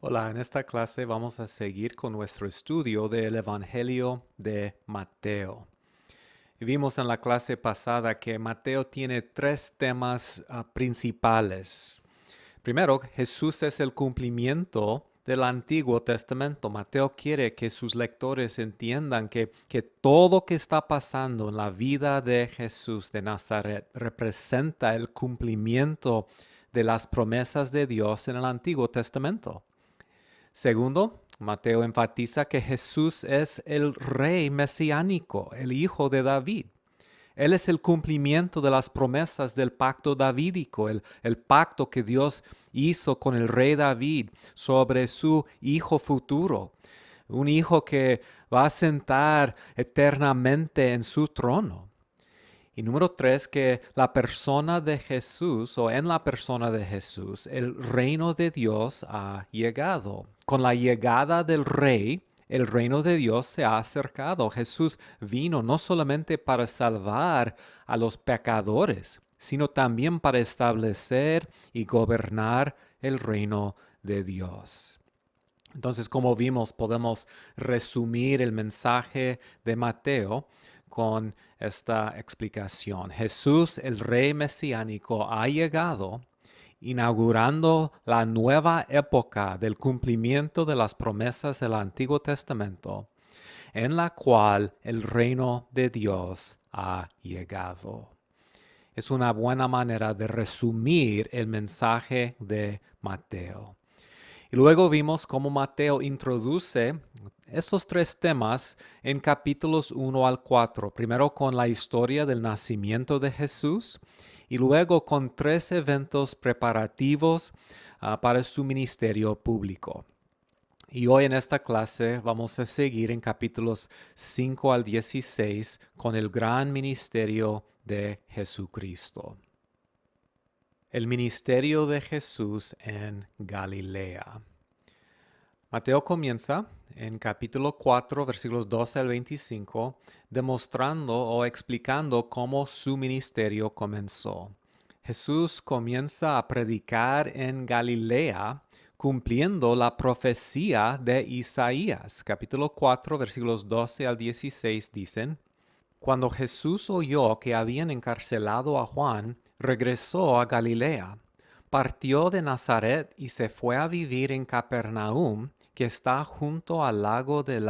Hola, en esta clase vamos a seguir con nuestro estudio del Evangelio de Mateo. Vimos en la clase pasada que Mateo tiene tres temas principales. Primero, Jesús es el cumplimiento del Antiguo Testamento. Mateo quiere que sus lectores entiendan que todo que está pasando en la vida de Jesús de Nazaret representa el cumplimiento de las promesas de Dios en el Antiguo Testamento. Segundo, Mateo enfatiza que Jesús es el rey mesiánico, el hijo de David. Él es el cumplimiento de las promesas del pacto davídico, el pacto que Dios hizo con el rey David sobre su hijo futuro, un hijo que va a sentar eternamente en su trono. Y número tres, que la persona de Jesús o en la persona de Jesús, el reino de Dios ha llegado. Con la llegada del rey, el reino de Dios se ha acercado. Jesús vino no solamente para salvar a los pecadores, sino también para establecer y gobernar el reino de Dios. Entonces, como vimos, podemos resumir el mensaje de Mateo con esta explicación. Jesús, el rey mesiánico, ha llegado inaugurando la nueva época del cumplimiento de las promesas del Antiguo Testamento, en la cual el reino de Dios ha llegado. Es una buena manera de resumir el mensaje de Mateo. Y luego vimos cómo Mateo introduce estos tres temas en capítulos 1 al 4. Primero con la historia del nacimiento de Jesús y luego con tres eventos preparativos para su ministerio público. Y hoy en esta clase vamos a seguir en capítulos 5 al 16 con el gran ministerio de Jesucristo. El ministerio de Jesús en Galilea. Mateo comienza en capítulo 4, versículos 12 al 25, demostrando o explicando cómo su ministerio comenzó. Jesús comienza a predicar en Galilea, cumpliendo la profecía de Isaías. Capítulo 4, versículos 12 al 16 dicen: Cuando Jesús oyó que habían encarcelado a Juan, regresó a Galilea. Partió de Nazaret y se fue a vivir en Capernaum, que está junto al lago en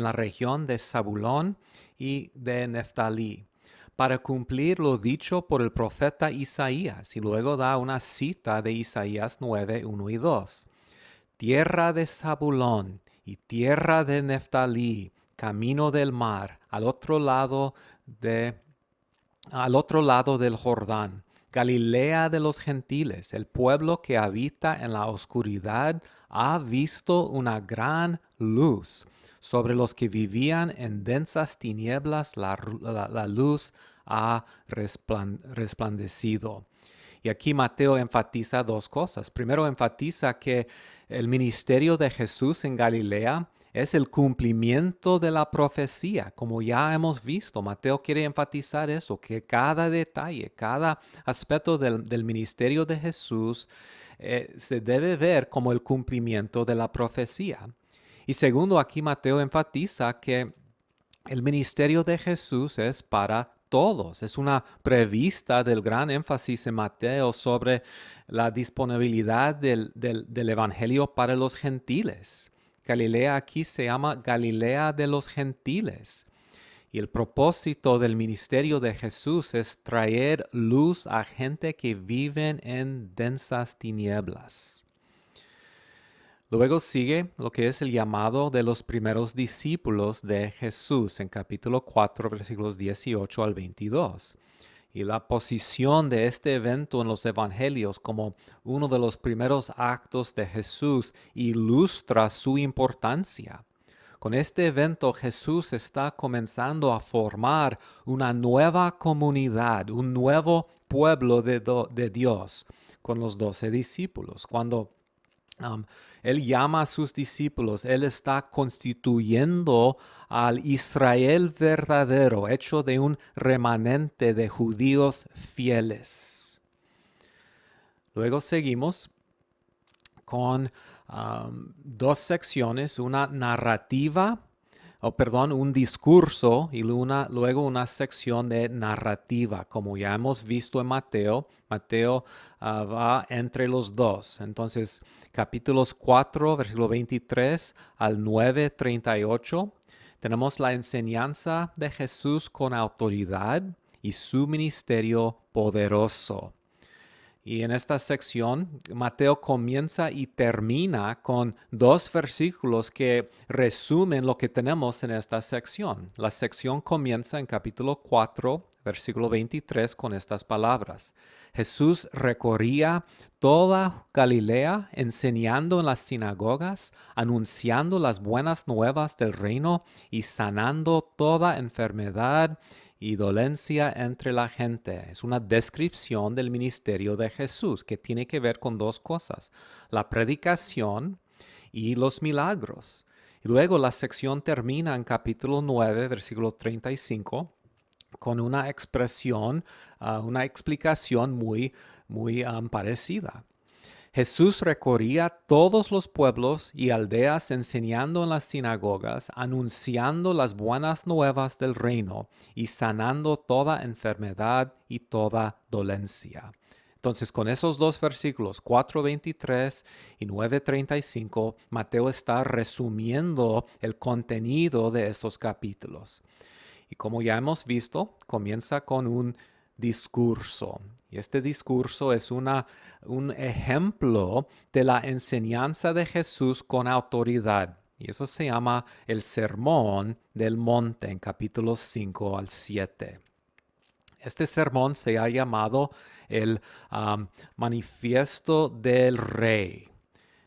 la región de Zabulón y de Neftalí, para cumplir lo dicho por el profeta Isaías. Y luego da una cita de Isaías 9, 1 y 2. Tierra de Zabulón y tierra de Neftalí, camino del mar, al otro lado del Jordán, Galilea de los gentiles, el pueblo que habita en la oscuridad ha visto una gran luz. Sobre los que vivían en densas tinieblas, la luz ha resplandecido. Y aquí Mateo enfatiza dos cosas. Primero, enfatiza que el ministerio de Jesús en Galilea es el cumplimiento de la profecía, como ya hemos visto. Mateo quiere enfatizar eso, que cada detalle, cada aspecto del ministerio de Jesús se debe ver como el cumplimiento de la profecía. Y segundo, aquí Mateo enfatiza que el ministerio de Jesús es para todos. Es una prevista del gran énfasis en Mateo sobre la disponibilidad del Evangelio para los gentiles. Galilea aquí se llama Galilea de los gentiles. Y el propósito del ministerio de Jesús es traer luz a gente que viven en densas tinieblas. Luego sigue lo que es el llamado de los primeros discípulos de Jesús en capítulo 4, versículos 18 al 22. Y la posición de este evento en los evangelios como uno de los primeros actos de Jesús ilustra su importancia. Con este evento Jesús está comenzando a formar una nueva comunidad, un nuevo pueblo de Dios con los 12 discípulos. Cuando él llama a sus discípulos, Él está constituyendo al Israel verdadero, hecho de un remanente de judíos fieles. Luego seguimos con dos secciones, una narrativa, un discurso y luego una sección de narrativa. Como ya hemos visto en Mateo, Mateo va entre los dos. Entonces, capítulos 4, versículo 23 al 9, 38, tenemos la enseñanza de Jesús con autoridad y su ministerio poderoso. Y en esta sección, Mateo comienza y termina con dos versículos que resumen lo que tenemos en esta sección. La sección comienza en capítulo 4, versículo 23, con estas palabras. Jesús recorría toda Galilea, enseñando en las sinagogas, anunciando las buenas nuevas del reino y sanando toda enfermedad y dolencia entre la gente. Es una descripción del ministerio de Jesús que tiene que ver con dos cosas, la predicación y los milagros. Y luego la sección termina en capítulo 9, versículo 35, con una expresión, una explicación muy parecida. Jesús recorría todos los pueblos y aldeas enseñando en las sinagogas, anunciando las buenas nuevas del reino y sanando toda enfermedad y toda dolencia. Entonces, con esos dos versículos, 4:23 y 9:35, Mateo está resumiendo el contenido de estos capítulos. Y como ya hemos visto, comienza con un discurso. Y este discurso es un ejemplo de la enseñanza de Jesús con autoridad. Y eso se llama el Sermón del Monte en capítulos 5 al 7. Este sermón se ha llamado el Manifiesto del Rey.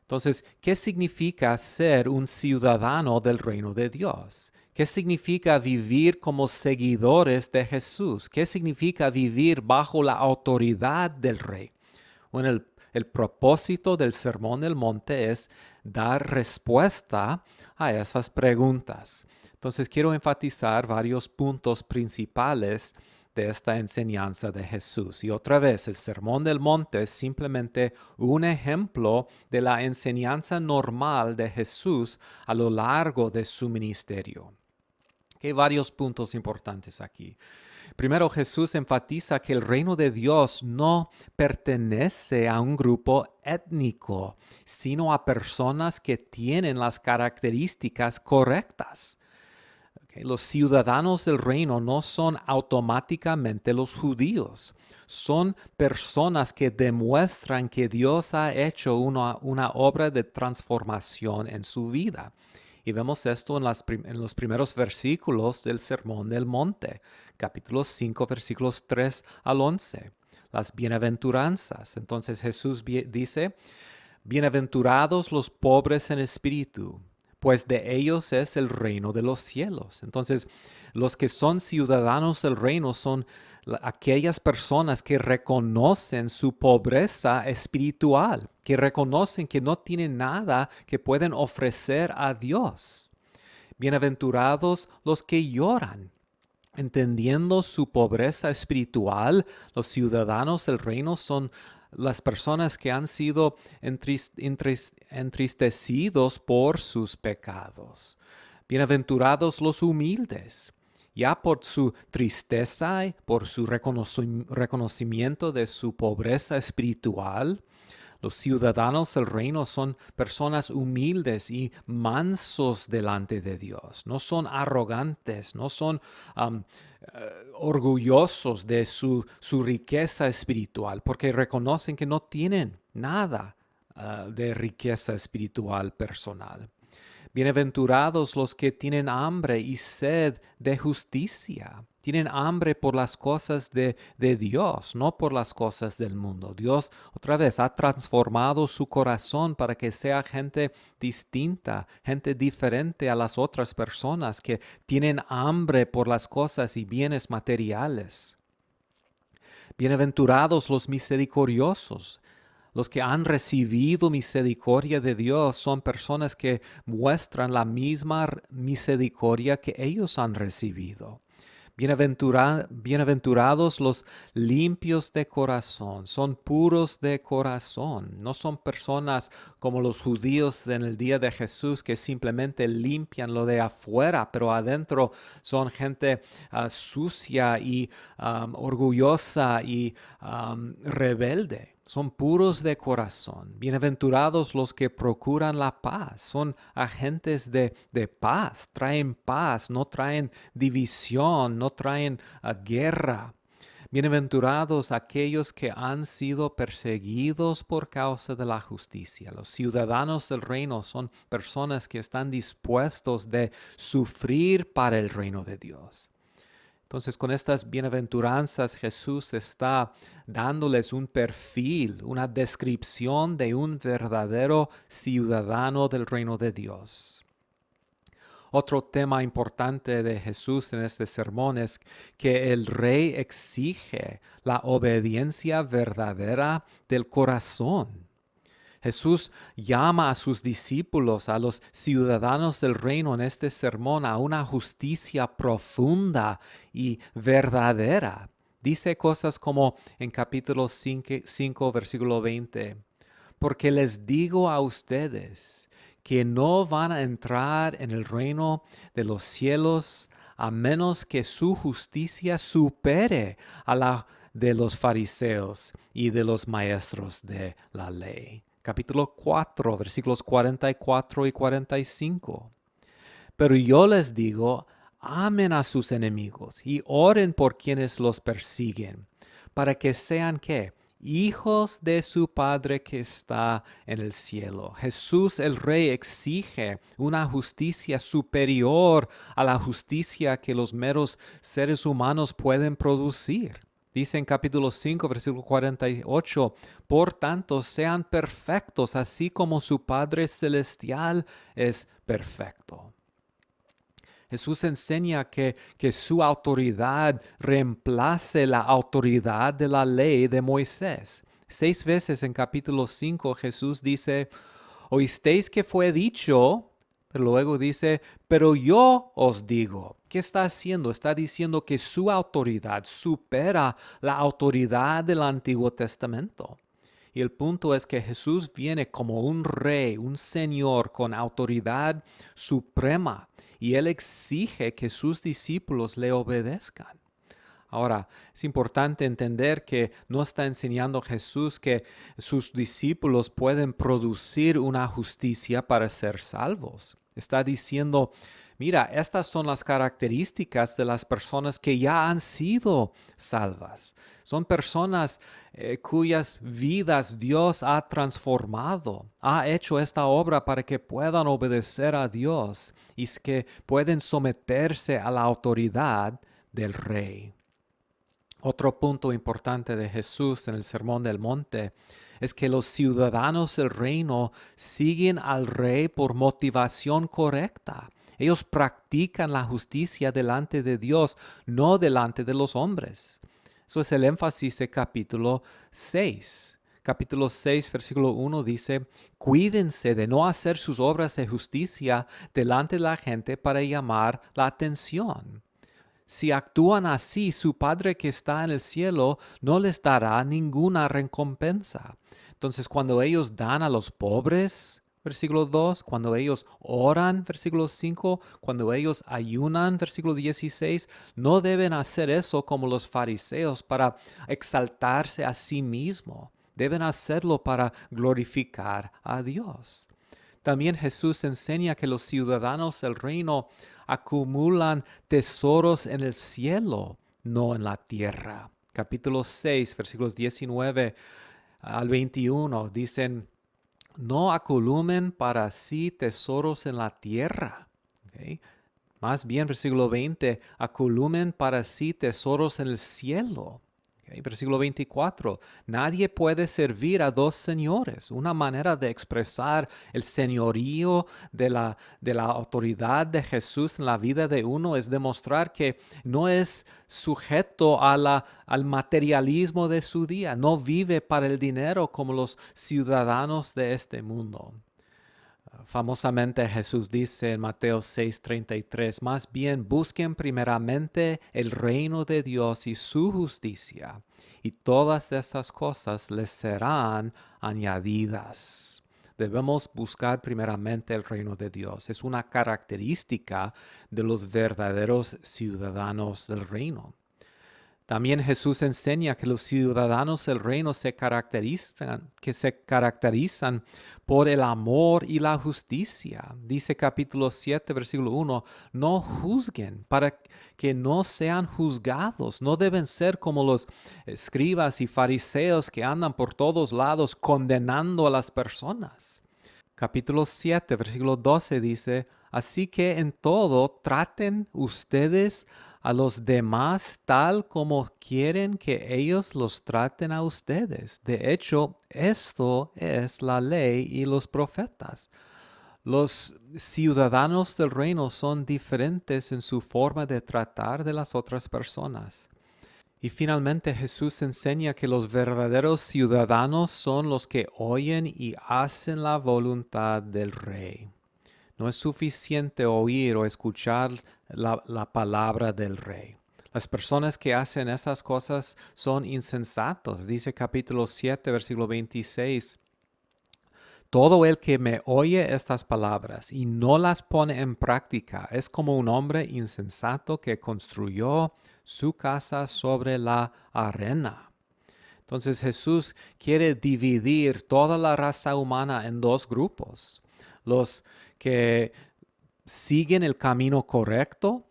Entonces, ¿qué significa ser un ciudadano del reino de Dios? ¿Qué significa vivir como seguidores de Jesús? ¿Qué significa vivir bajo la autoridad del Rey? Bueno, el propósito del Sermón del Monte es dar respuesta a esas preguntas. Entonces, quiero enfatizar varios puntos principales de esta enseñanza de Jesús. Y otra vez, el Sermón del Monte es simplemente un ejemplo de la enseñanza normal de Jesús a lo largo de su ministerio. Hay varios puntos importantes aquí. Primero, Jesús enfatiza que el reino de Dios no pertenece a un grupo étnico, sino a personas que tienen las características correctas. Los ciudadanos del reino no son automáticamente los judíos. Son personas que demuestran que Dios ha hecho una obra de transformación en su vida. Y vemos esto en los primeros versículos del Sermón del Monte, capítulo 5, versículos 3 al 11. Las bienaventuranzas. Entonces Jesús dice, bienaventurados los pobres en espíritu, pues de ellos es el reino de los cielos. Entonces, los que son ciudadanos del reino son aquellas personas que reconocen su pobreza espiritual, que reconocen que no tienen nada que pueden ofrecer a Dios. Bienaventurados los que lloran. Entendiendo su pobreza espiritual, los ciudadanos del reino son las personas que han sido entristecidos por sus pecados. Bienaventurados los humildes. Ya por su tristeza y por su reconocimiento de su pobreza espiritual, los ciudadanos del reino son personas humildes y mansos delante de Dios. No son arrogantes, no son orgullosos de su riqueza espiritual, porque reconocen que no tienen nada de riqueza espiritual personal. Bienaventurados los que tienen hambre y sed de justicia. Tienen hambre por las cosas de Dios, no por las cosas del mundo. Dios, otra vez, ha transformado su corazón para que sea gente distinta, gente diferente a las otras personas que tienen hambre por las cosas y bienes materiales. Bienaventurados los misericordiosos. Los que han recibido misericordia de Dios son personas que muestran la misma misericordia que ellos han recibido. Bienaventurados los limpios de corazón, son puros de corazón. No son personas como los judíos en el día de Jesús que simplemente limpian lo de afuera, pero adentro son gente sucia y orgullosa y rebelde. Son puros de corazón. Bienaventurados los que procuran la paz. Son agentes de paz. Traen paz, no traen división, no traen guerra. Bienaventurados aquellos que han sido perseguidos por causa de la justicia. Los ciudadanos del reino son personas que están dispuestos de sufrir para el reino de Dios. Entonces, con estas bienaventuranzas, Jesús está dándoles un perfil, una descripción de un verdadero ciudadano del reino de Dios. Otro tema importante de Jesús en este sermón es que el rey exige la obediencia verdadera del corazón. Jesús llama a sus discípulos, a los ciudadanos del reino en este sermón, a una justicia profunda y verdadera. Dice cosas como en capítulo 5 versículo 20, porque les digo a ustedes que no van a entrar en el reino de los cielos a menos que su justicia supere a la de los fariseos y de los maestros de la ley. Capítulo 4, versículos 44 y 45. Pero yo les digo, amen a sus enemigos y oren por quienes los persiguen, para que sean, ¿qué? Hijos de su Padre que está en el cielo. Jesús el Rey exige una justicia superior a la justicia que los meros seres humanos pueden producir. Dice en capítulo 5, versículo 48, por tanto, sean perfectos, así como su Padre Celestial es perfecto. Jesús enseña que su autoridad reemplace la autoridad de la ley de Moisés. 6 veces en capítulo 5 Jesús dice, oísteis que fue dicho, pero luego dice, pero yo os digo. ¿Qué está haciendo? Está diciendo que su autoridad supera la autoridad del Antiguo Testamento. Y el punto es que Jesús viene como un rey, un señor con autoridad suprema. Y él exige que sus discípulos le obedezcan. Ahora, es importante entender que no está enseñando Jesús que sus discípulos pueden producir una justicia para ser salvos. Está diciendo, mira, estas son las características de las personas que ya han sido salvas. Son personas cuyas vidas Dios ha transformado, ha hecho esta obra para que puedan obedecer a Dios y que pueden someterse a la autoridad del Rey. Otro punto importante de Jesús en el Sermón del Monte es que los ciudadanos del reino siguen al Rey por motivación correcta. Ellos practican la justicia delante de Dios, no delante de los hombres. Eso es el énfasis de capítulo 6. Capítulo 6, versículo 1 dice, cuídense de no hacer sus obras de justicia delante de la gente para llamar la atención. Si actúan así, su Padre que está en el cielo no les dará ninguna recompensa. Entonces, cuando ellos dan a los pobres, versículo 2, cuando ellos oran, versículo 5, cuando ellos ayunan, versículo 16, no deben hacer eso como los fariseos para exaltarse a sí mismo. Deben hacerlo para glorificar a Dios. También Jesús enseña que los ciudadanos del reino acumulan tesoros en el cielo, no en la tierra. Capítulo 6, versículos 19 al 21 dicen, no acumulen para sí tesoros en la tierra. ¿Okay? Más bien, versículo 20, acumulen para sí tesoros en el cielo. Versículo 24, nadie puede servir a dos señores. Una manera de expresar el señorío de la autoridad de Jesús en la vida de uno es demostrar que no es sujeto al materialismo de su día, no vive para el dinero como los ciudadanos de este mundo. Famosamente Jesús dice en Mateo 6:33, más bien busquen primeramente el reino de Dios y su justicia, y todas estas cosas les serán añadidas. Debemos buscar primeramente el reino de Dios. Es una característica de los verdaderos ciudadanos del reino. También Jesús enseña que los ciudadanos del reino se caracterizan por el amor y la justicia. Dice capítulo 7, versículo 1, no juzguen para que no sean juzgados. No deben ser como los escribas y fariseos que andan por todos lados condenando a las personas. Capítulo 7, versículo 12 dice, así que en todo traten ustedes a los demás tal como quieren que ellos los traten a ustedes. De hecho, esto es la ley y los profetas. Los ciudadanos del reino son diferentes en su forma de tratar de las otras personas. Y finalmente Jesús enseña que los verdaderos ciudadanos son los que oyen y hacen la voluntad del Rey. No es suficiente oír o escuchar la palabra del Rey. Las personas que hacen esas cosas son insensatos. Dice capítulo 7, versículo 26. Todo el que me oye estas palabras y no las pone en práctica es como un hombre insensato que construyó su casa sobre la arena. Entonces Jesús quiere dividir toda la raza humana en dos grupos. Los que siguen el camino correcto,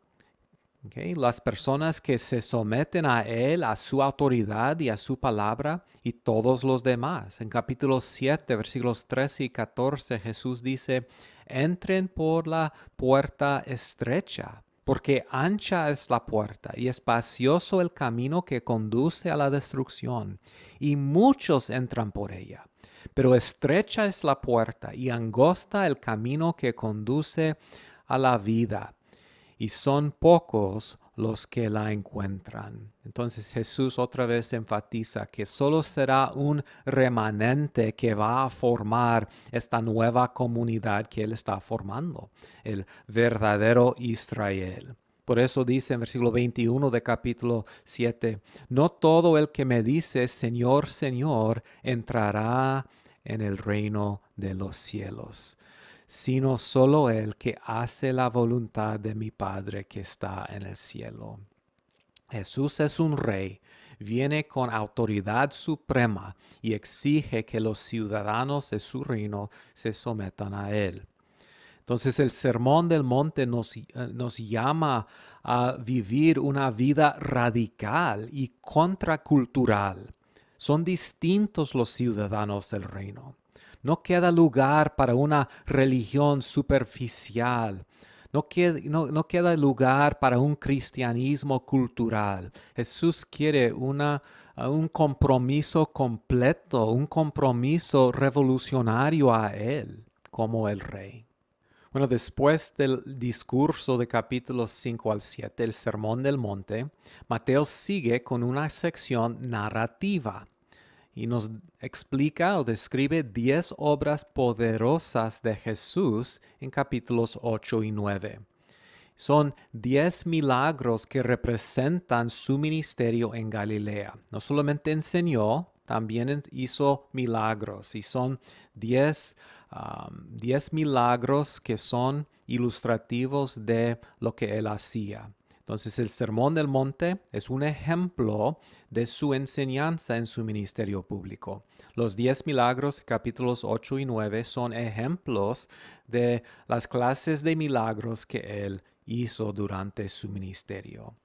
las personas que se someten a Él, a su autoridad y a su palabra, y todos los demás. En capítulo 7, versículos 13 y 14, Jesús dice, entren por la puerta estrecha, porque ancha es la puerta y espacioso el camino que conduce a la destrucción, y muchos entran por ella. Pero estrecha es la puerta y angosta el camino que conduce a la vida, y son pocos los que la encuentran. Entonces Jesús otra vez enfatiza que solo será un remanente que va a formar esta nueva comunidad que Él está formando, el verdadero Israel. Por eso dice en versículo 21 de capítulo 7, no todo el que me dice Señor, Señor, entrará en el reino de los cielos, sino solo el que hace la voluntad de mi Padre que está en el cielo. Jesús es un rey, viene con autoridad suprema y exige que los ciudadanos de su reino se sometan a él. Entonces el Sermón del Monte nos llama a vivir una vida radical y contracultural. Son distintos los ciudadanos del reino. No queda lugar para una religión superficial. No queda lugar para un cristianismo cultural. Jesús quiere un compromiso completo, un compromiso revolucionario a Él como el Rey. Bueno, después del discurso de capítulos 5 al 7, el Sermón del Monte, Mateo sigue con una sección narrativa y nos explica o describe 10 obras poderosas de Jesús en capítulos 8 y 9. Son 10 milagros que representan su ministerio en Galilea. No solamente enseñó, también hizo milagros y son 10 milagros que son ilustrativos de lo que él hacía. Entonces el Sermón del Monte es un ejemplo de su enseñanza en su ministerio público. Los 10 milagros, capítulos 8 y 9, son ejemplos de las clases de milagros que él hizo durante su ministerio.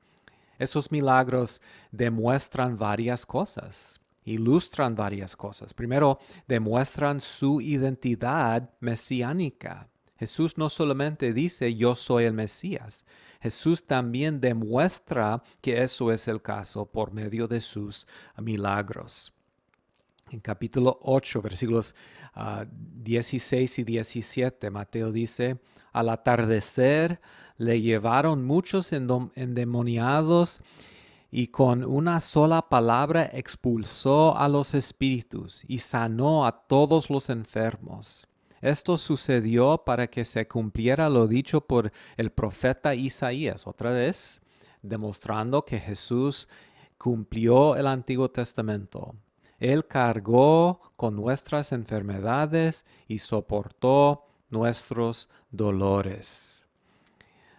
Esos milagros demuestran varias cosas, ilustran varias cosas. Primero, demuestran su identidad mesiánica. Jesús no solamente dice yo soy el Mesías, Jesús también demuestra que eso es el caso por medio de sus milagros. En capítulo 8, versículos 16 y 17, Mateo dice, al atardecer le llevaron muchos endemoniados y con una sola palabra expulsó a los espíritus y sanó a todos los enfermos. Esto sucedió para que se cumpliera lo dicho por el profeta Isaías, otra vez, demostrando que Jesús cumplió el Antiguo Testamento. Él cargó con nuestras enfermedades y soportó nuestros dolores.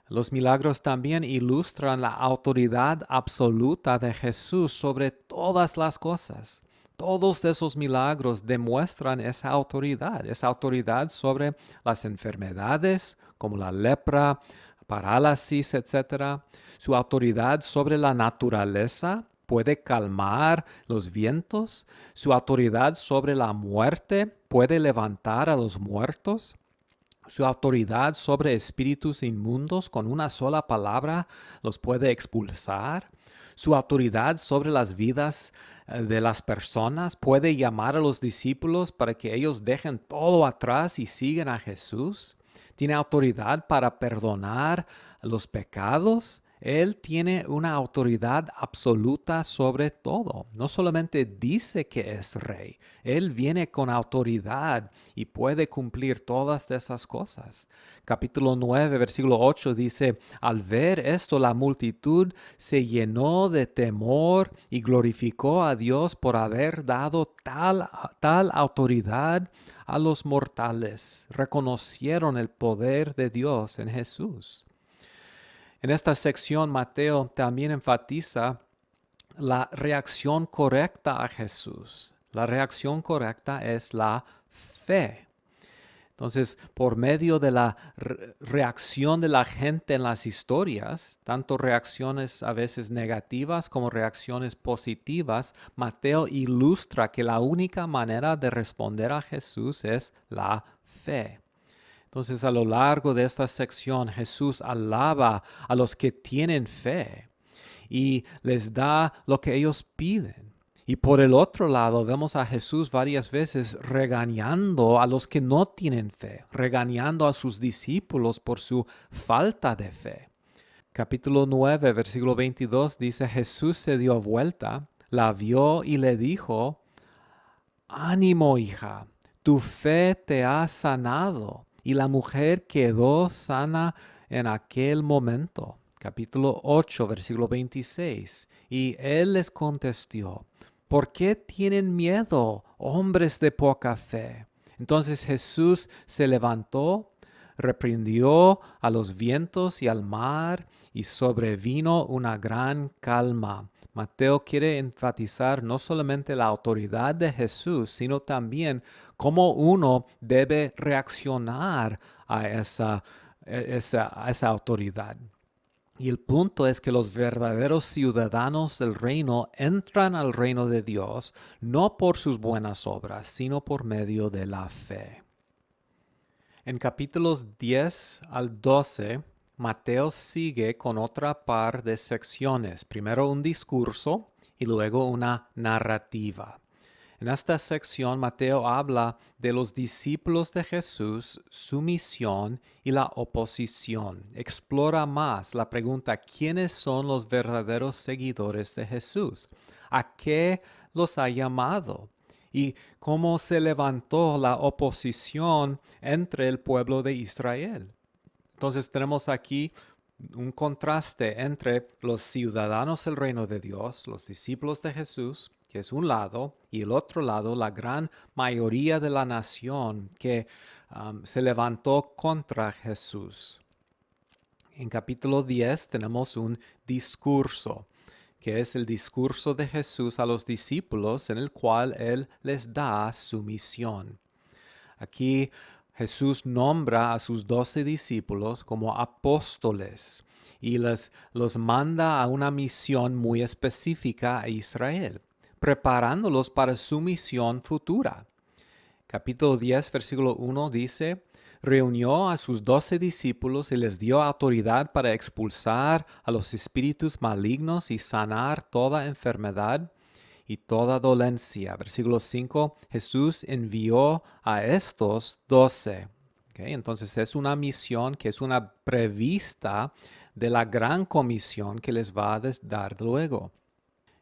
Los milagros también ilustran la autoridad absoluta de Jesús sobre todas las cosas. Todos esos milagros demuestran esa autoridad sobre las enfermedades como la lepra, parálisis, etc. Su autoridad sobre la naturaleza puede calmar los vientos. Su autoridad sobre la muerte puede levantar a los muertos. Su autoridad sobre espíritus inmundos con una sola palabra los puede expulsar. Su autoridad sobre las vidas de las personas puede llamar a los discípulos para que ellos dejen todo atrás y sigan a Jesús. Tiene autoridad para perdonar los pecados. Él tiene una autoridad absoluta sobre todo. No solamente dice que es rey, Él viene con autoridad y puede cumplir todas esas cosas. Capítulo 9, versículo 8 dice, al ver esto la multitud se llenó de temor y glorificó a Dios por haber dado tal autoridad a los mortales. Reconocieron el poder de Dios en Jesús. En esta sección, Mateo también enfatiza la reacción correcta a Jesús. La reacción correcta es la fe. Entonces, por medio de la reacción de la gente en las historias, tanto reacciones a veces negativas como reacciones positivas, Mateo ilustra que la única manera de responder a Jesús es la fe. Entonces, a lo largo de esta sección, Jesús alaba a los que tienen fe y les da lo que ellos piden. Y por el otro lado, vemos a Jesús varias veces regañando a los que no tienen fe, regañando a sus discípulos por su falta de fe. Capítulo 9, versículo 22 dice, Jesús se dio vuelta, la vio y le dijo, ánimo, hija, tu fe te ha sanado. Y la mujer quedó sana en aquel momento. Capítulo 8, versículo 26. Y él les contestó, ¿por qué tienen miedo, hombres de poca fe? Entonces Jesús se levantó, reprendió a los vientos y al mar, y sobrevino una gran calma. Mateo quiere enfatizar no solamente la autoridad de Jesús, sino también cómo uno debe reaccionar a esa autoridad. Y el punto es que los verdaderos ciudadanos del reino entran al reino de Dios no por sus buenas obras, sino por medio de la fe. En capítulos 10 al 12, Mateo sigue con otra par de secciones. Primero un discurso y luego una narrativa. En esta sección, Mateo habla de los discípulos de Jesús, su misión y la oposición. Explora más la pregunta, ¿quiénes son los verdaderos seguidores de Jesús? ¿A qué los ha llamado? Y cómo se levantó la oposición entre el pueblo de Israel. Entonces tenemos aquí un contraste entre los ciudadanos del reino de Dios, los discípulos de Jesús, que es un lado, y el otro lado, la gran mayoría de la nación que se levantó contra Jesús. En capítulo 10 tenemos un discurso, que es el discurso de Jesús a los discípulos en el cual Él les da su misión. Aquí Jesús nombra a sus 12 discípulos como apóstoles y los manda a una misión muy específica a Israel, preparándolos para su misión futura. Capítulo 10, versículo 1 dice, reunió a sus 12 discípulos y les dio autoridad para expulsar a los espíritus malignos y sanar toda enfermedad y toda dolencia. Versículo 5, Jesús envió a estos 12. Entonces es una misión que es una prevista de la gran comisión que les va a dar luego.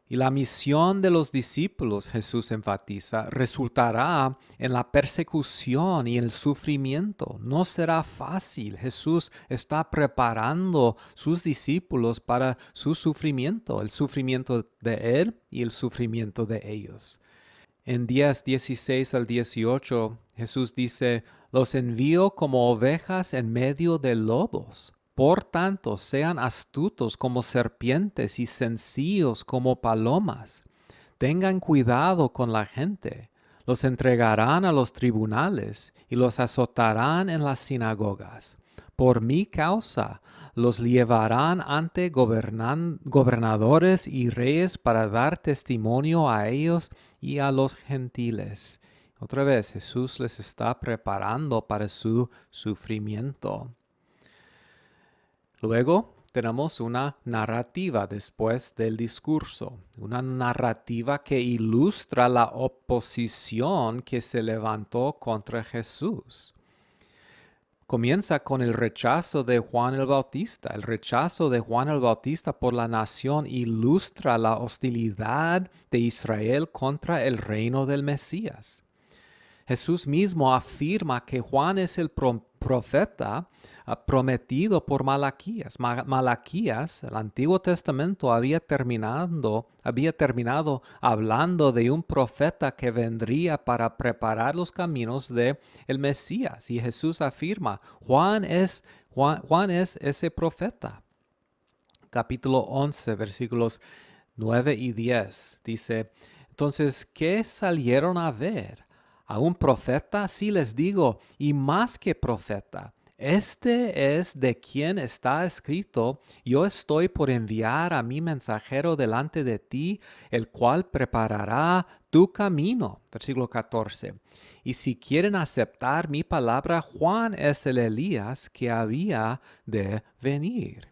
Y la misión de los discípulos, Jesús enfatiza, resultará en la persecución y el sufrimiento. No será fácil. Jesús está preparando sus discípulos para su sufrimiento, el sufrimiento de Él y el sufrimiento de ellos. En 10:16 al 18, Jesús dice, los envío como ovejas en medio de lobos. Por tanto, sean astutos como serpientes y sencillos como palomas. Tengan cuidado con la gente. Los entregarán a los tribunales y los azotarán en las sinagogas. Por mi causa los llevarán ante gobernadores y reyes para dar testimonio a ellos y a los gentiles. Otra vez, Jesús les está preparando para su sufrimiento. Luego tenemos una narrativa después del discurso, una narrativa que ilustra la oposición que se levantó contra Jesús. Comienza con el rechazo de Juan el Bautista. El rechazo de Juan el Bautista por la nación ilustra la hostilidad de Israel contra el reino del Mesías. Jesús mismo afirma que Juan es el profeta prometido por Malaquías. Malaquías, el Antiguo Testamento, había terminado hablando de un profeta que vendría para preparar los caminos de el Mesías. Y Jesús afirma, Juan es ese profeta. Capítulo 11, versículos 9 y 10, dice, entonces, ¿qué salieron a ver? ¿A un profeta? Sí les digo, y más que profeta. Este es de quien está escrito, yo estoy por enviar a mi mensajero delante de ti, el cual preparará tu camino. Versículo 14. Y si quieren aceptar mi palabra, Juan es el Elías que había de venir.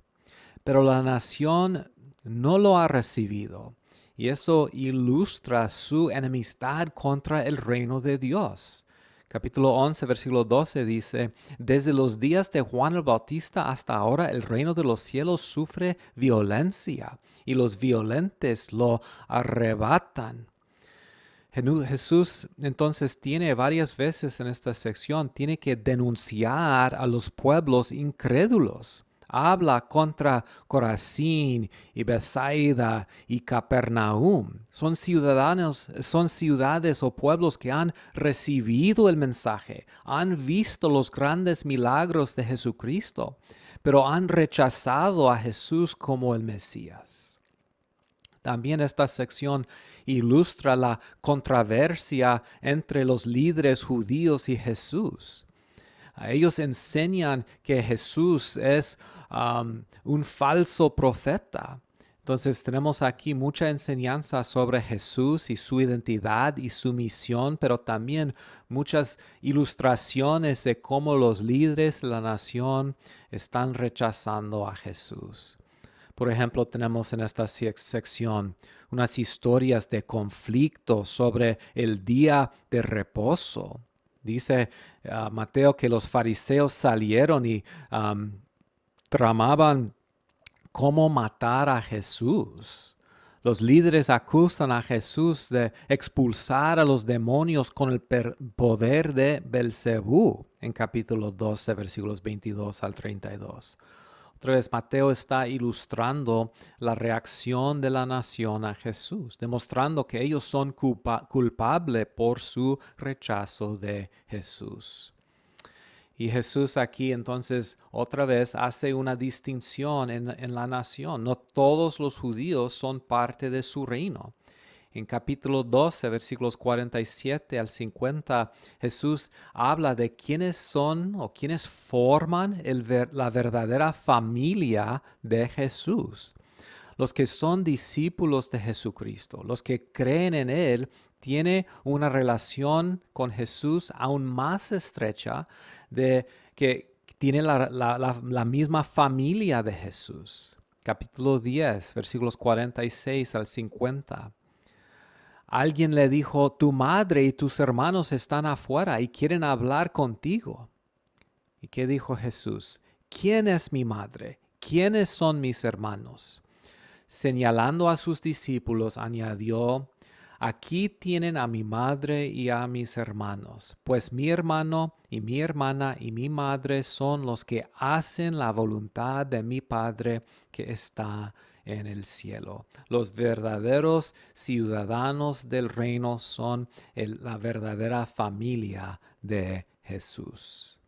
Pero la nación no lo ha recibido. Y eso ilustra su enemistad contra el reino de Dios. Capítulo 11, versículo 12 dice, desde los días de Juan el Bautista hasta ahora el reino de los cielos sufre violencia y los violentes lo arrebatan. Jesús entonces tiene varias veces en esta sección, tiene que denunciar a los pueblos incrédulos. Habla contra Corazín y Bethsaida y Capernaum. Son ciudades o pueblos que han recibido el mensaje, han visto los grandes milagros de Jesucristo, pero han rechazado a Jesús como el Mesías. También esta sección ilustra la controversia entre los líderes judíos y Jesús. Ellos enseñan que Jesús es un falso profeta. Entonces tenemos aquí mucha enseñanza sobre Jesús y su identidad y su misión, pero también muchas ilustraciones de cómo los líderes de la nación están rechazando a Jesús. Por ejemplo, tenemos en esta sección unas historias de conflicto sobre el día de reposo. Dice Mateo que los fariseos salieron y tramaban cómo matar a Jesús. Los líderes acusan a Jesús de expulsar a los demonios con el poder de Belcebú en capítulo 12, versículos 22 al 32. Otra vez, Mateo está ilustrando la reacción de la nación a Jesús, demostrando que ellos son culpables por su rechazo de Jesús. Y Jesús aquí entonces otra vez hace una distinción en la nación. No todos los judíos son parte de su reino. En capítulo 12, versículos 47 al 50, Jesús habla de quiénes son o quiénes forman la verdadera familia de Jesús. Los que son discípulos de Jesucristo, los que creen en Él, tienen una relación con Jesús aún más estrecha de que tiene la misma familia de Jesús. Capítulo 10, versículos 46 al 50. Alguien le dijo, tu madre y tus hermanos están afuera y quieren hablar contigo. ¿Y qué dijo Jesús? ¿Quién es mi madre? ¿Quiénes son mis hermanos? Señalando a sus discípulos, añadió, aquí tienen a mi madre y a mis hermanos, pues mi hermano y mi hermana y mi madre son los que hacen la voluntad de mi Padre que está en el cielo. Los verdaderos ciudadanos del reino son la verdadera familia de Jesús.